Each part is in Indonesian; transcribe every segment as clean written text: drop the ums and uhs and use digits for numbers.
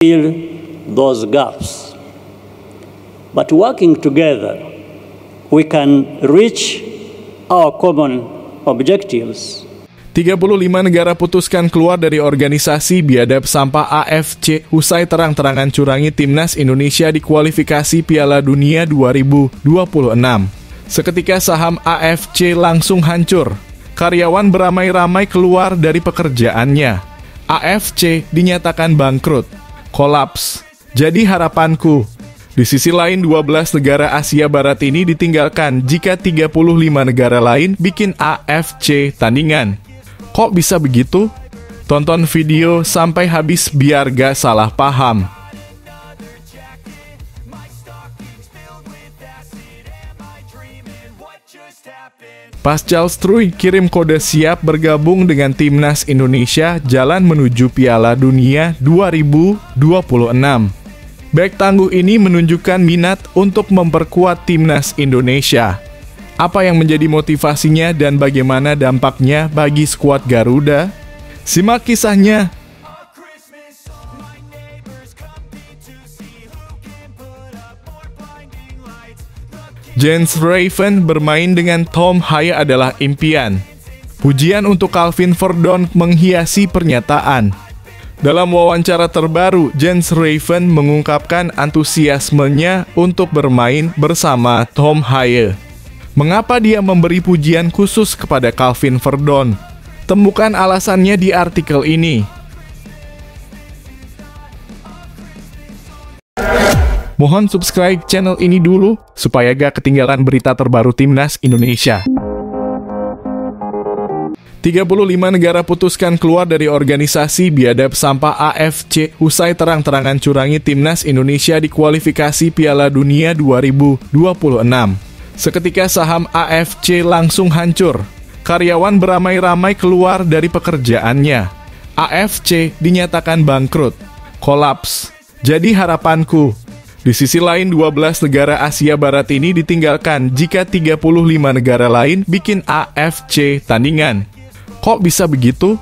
fill those gaps. But working together, we can reach our common objectives. 35 negara putuskan keluar dari organisasi biadab sampah AFC usai terang-terangan curangi timnas Indonesia di kualifikasi Piala Dunia 2026. Seketika saham AFC langsung hancur. Karyawan beramai-ramai keluar dari pekerjaannya. AFC dinyatakan bangkrut. Kolaps. Jadi harapanku. Di sisi lain 12 negara Asia Barat ini ditinggalkan jika 35 negara lain bikin AFC tandingan. Kok bisa begitu? Tonton video sampai habis biar gak salah paham. Pascal Struy kirim kode siap bergabung dengan timnas Indonesia jalan menuju Piala Dunia 2026. Bek tangguh ini menunjukkan minat untuk memperkuat timnas Indonesia. Apa yang menjadi motivasinya dan bagaimana dampaknya bagi skuad Garuda? Simak kisahnya. Jens Raven bermain dengan Tom Haye adalah impian. Pujian untuk Calvin Verdon menghiasi pernyataan. Dalam wawancara terbaru, Jens Raven mengungkapkan antusiasmenya untuk bermain bersama Tom Haye. Mengapa dia memberi pujian khusus kepada Calvin Verdon? Temukan alasannya di artikel ini. Mohon subscribe channel ini dulu, supaya gak ketinggalan berita terbaru Timnas Indonesia. 35 negara putuskan keluar dari organisasi biadab sampah AFC usai terang-terangan curangi Timnas Indonesia di kualifikasi Piala Dunia 2026. Seketika saham AFC langsung hancur. Karyawan beramai-ramai keluar dari pekerjaannya. AFC dinyatakan bangkrut. Kolaps. Jadi harapanku. Di sisi lain 12 negara Asia Barat ini ditinggalkan jika 35 negara lain bikin AFC tandingan. Kok bisa begitu?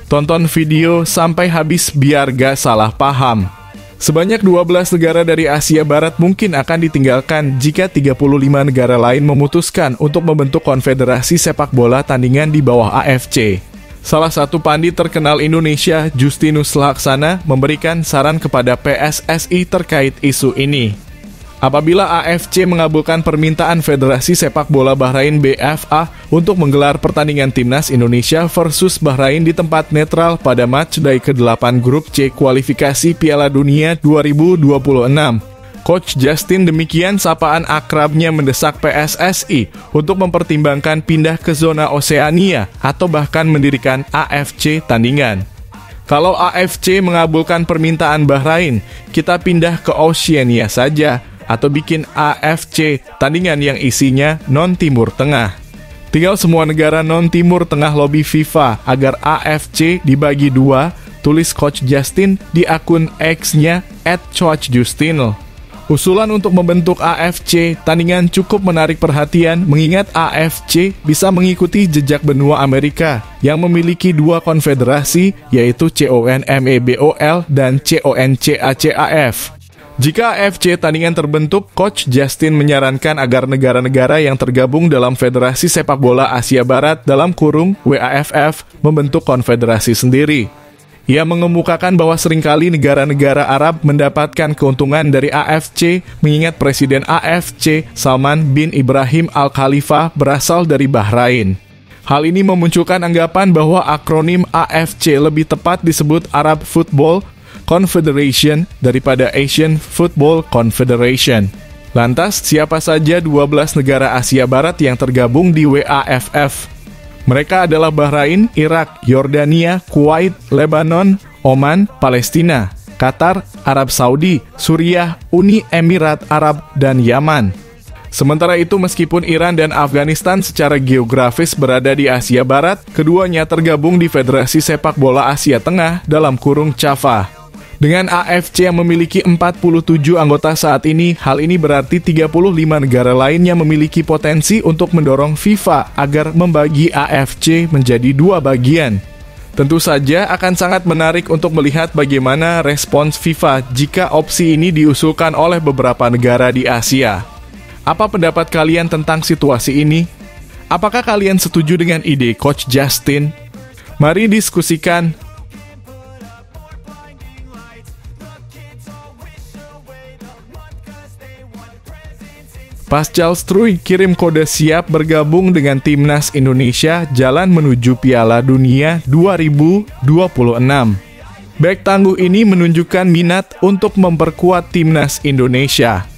Tonton video sampai habis biar gak salah paham. Sebanyak 12 negara dari Asia Barat mungkin akan ditinggalkan jika 35 negara lain memutuskan untuk membentuk konfederasi sepak bola tandingan di bawah AFC. Salah satu pandit terkenal Indonesia, Justinus Laksana, memberikan saran kepada PSSI terkait isu ini. Apabila AFC mengabulkan permintaan Federasi Sepak Bola Bahrain BFA untuk menggelar pertandingan Timnas Indonesia versus Bahrain di tempat netral pada matchday ke-8 Grup C kualifikasi Piala Dunia 2026. Coach Justin demikian sapaan akrabnya mendesak PSSI untuk mempertimbangkan pindah ke zona Oseania atau bahkan mendirikan AFC tandingan. Kalau AFC mengabulkan permintaan Bahrain, kita pindah ke Oceania saja atau bikin AFC tandingan yang isinya non-Timur Tengah. Tinggal semua negara non-Timur Tengah lobby FIFA agar AFC dibagi dua, tulis Coach Justin di akun X-nya @coachjustino. Usulan untuk membentuk AFC tandingan cukup menarik perhatian mengingat AFC bisa mengikuti jejak benua Amerika yang memiliki dua konfederasi yaitu CONMEBOL dan CONCACAF. Jika AFC tandingan terbentuk, Coach Justin menyarankan agar negara-negara yang tergabung dalam Federasi Sepak Bola Asia Barat dalam kurung WAFF membentuk konfederasi sendiri. Ia mengemukakan bahwa seringkali negara-negara Arab mendapatkan keuntungan dari AFC, mengingat Presiden AFC, Salman bin Ibrahim Al-Khalifa, berasal dari Bahrain. Hal ini memunculkan anggapan bahwa akronim AFC lebih tepat disebut Arab Football Confederation daripada Asian Football Confederation. Lantas, siapa saja 12 negara Asia Barat yang tergabung di WAFF? Mereka adalah Bahrain, Irak, Yordania, Kuwait, Lebanon, Oman, Palestina, Qatar, Arab Saudi, Suriah, Uni Emirat Arab, dan Yaman. Sementara itu, meskipun Iran dan Afghanistan secara geografis berada di Asia Barat, keduanya tergabung di Federasi Sepak Bola Asia Tengah dalam kurung CAFA. Dengan AFC yang memiliki 47 anggota saat ini, hal ini berarti 35 negara lainnya memiliki potensi untuk mendorong FIFA agar membagi AFC menjadi dua bagian. Tentu saja akan sangat menarik untuk melihat bagaimana respons FIFA jika opsi ini diusulkan oleh beberapa negara di Asia. Apa pendapat kalian tentang situasi ini? Apakah kalian setuju dengan ide Coach Justin? Mari diskusikan. Pascal Struijk kirim kode siap bergabung dengan Timnas Indonesia jalan menuju Piala Dunia 2026. Bek tangguh ini menunjukkan minat untuk memperkuat Timnas Indonesia.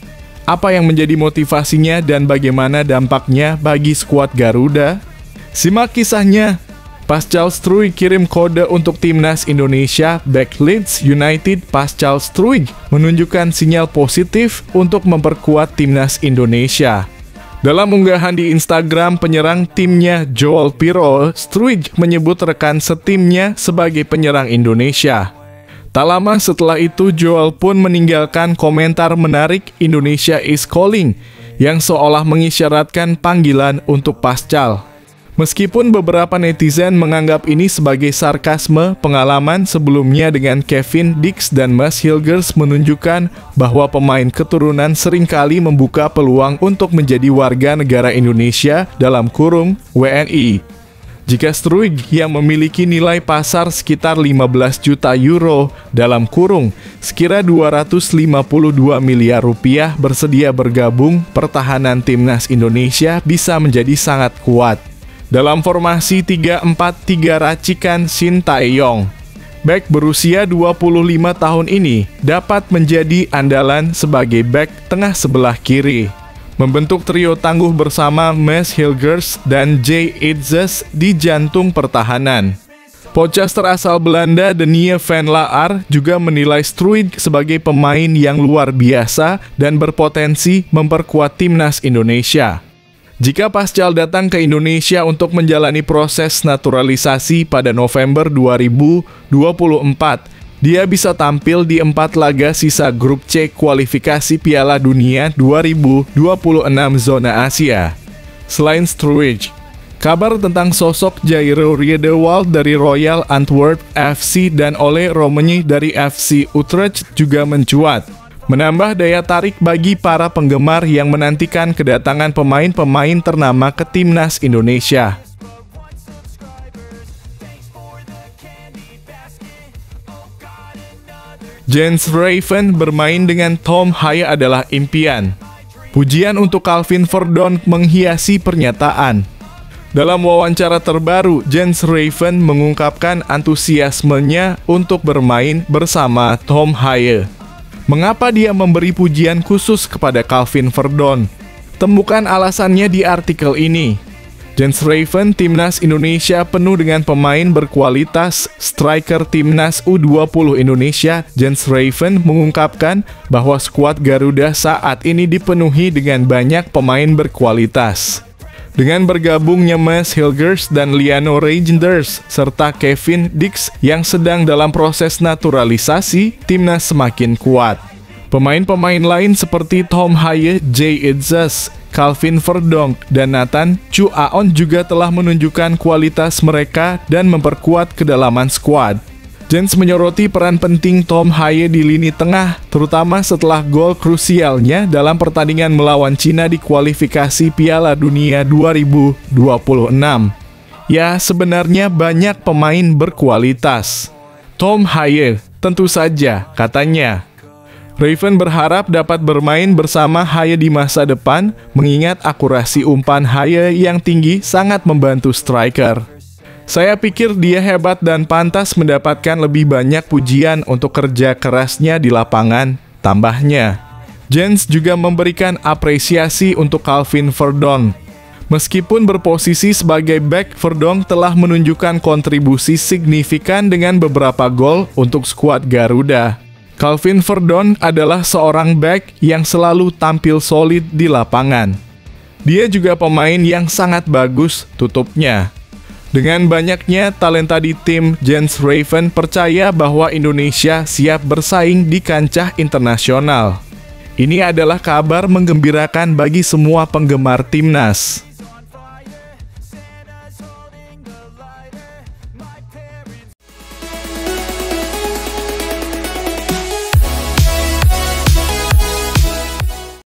Apa yang menjadi motivasinya dan bagaimana dampaknya bagi skuad Garuda? Simak kisahnya. Pascal Struijk kirim kode untuk Timnas Indonesia. Bek Leeds United Pascal Struijk menunjukkan sinyal positif untuk memperkuat Timnas Indonesia. Dalam unggahan di Instagram penyerang timnya Joel Pirol, Struijk menyebut rekan setimnya sebagai penyerang Indonesia. Tak lama setelah itu, Joel pun meninggalkan komentar menarik "Indonesia is calling" yang seolah mengisyaratkan panggilan untuk Pascal. Meskipun beberapa netizen menganggap ini sebagai sarkasme, pengalaman sebelumnya dengan Kevin Dix dan Mads Hilgers menunjukkan bahwa pemain keturunan seringkali membuka peluang untuk menjadi warga negara Indonesia dalam kurung WNI. Jika Struijk yang memiliki nilai pasar sekitar 15 juta euro dalam kurung sekira 252 miliar rupiah bersedia bergabung, pertahanan Timnas Indonesia bisa menjadi sangat kuat. Dalam formasi 3-4-3 racikan Shin Tae-yong, bek berusia 25 tahun ini dapat menjadi andalan sebagai bek tengah sebelah kiri, membentuk trio tangguh bersama Mads Hilgers dan Jay Itzes di jantung pertahanan. Podcaster asal Belanda Denie van Laar juga menilai Struijk sebagai pemain yang luar biasa dan berpotensi memperkuat Timnas Indonesia. Jika Pascal datang ke Indonesia untuk menjalani proses naturalisasi pada November 2024, dia bisa tampil di 4 laga sisa grup C kualifikasi Piala Dunia 2026 zona Asia. Selain Struijk, kabar tentang sosok Jairo Riedewald dari Royal Antwerp FC dan Ole Romani dari FC Utrecht juga mencuat, menambah daya tarik bagi para penggemar yang menantikan kedatangan pemain-pemain ternama ke Timnas Indonesia. Jens Raven bermain dengan Tom Haye adalah impian. Pujian untuk Calvin Verdonk menghiasi pernyataan. Dalam wawancara terbaru, Jens Raven mengungkapkan antusiasmenya untuk bermain bersama Tom Haye. Mengapa dia memberi pujian khusus kepada Calvin Verdonk? Temukan alasannya di artikel ini. Jens Raven, Timnas Indonesia penuh dengan pemain berkualitas. Striker Timnas U20 Indonesia, Jens Raven, mengungkapkan bahwa skuad Garuda saat ini dipenuhi dengan banyak pemain berkualitas. Dengan bergabungnya Mads Hilgers dan Liano Reijnders serta Kevin Dix yang sedang dalam proses naturalisasi, Timnas semakin kuat. Pemain-pemain lain seperti Tom Haye, Jay Itzes, Calvin Verdonk, dan Nathan Chu Aon juga telah menunjukkan kualitas mereka dan memperkuat kedalaman skuad. Jens menyoroti peran penting Tom Haye di lini tengah, terutama setelah gol krusialnya dalam pertandingan melawan Cina di kualifikasi Piala Dunia 2026. Ya, sebenarnya banyak pemain berkualitas. Tom Haye, tentu saja, katanya. Raven berharap dapat bermain bersama Haye di masa depan, mengingat akurasi umpan Haye yang tinggi sangat membantu striker. Saya pikir dia hebat dan pantas mendapatkan lebih banyak pujian untuk kerja kerasnya di lapangan, tambahnya. Jens juga memberikan apresiasi untuk Calvin Verdonk. Meskipun berposisi sebagai bek, Verdonk telah menunjukkan kontribusi signifikan dengan beberapa gol untuk skuad Garuda. Calvin Verdonk adalah seorang bek yang selalu tampil solid di lapangan. Dia juga pemain yang sangat bagus tutupnya. Dengan banyaknya talenta di tim, Jens Raven percaya bahwa Indonesia siap bersaing di kancah internasional. Ini adalah kabar menggembirakan bagi semua penggemar timnas.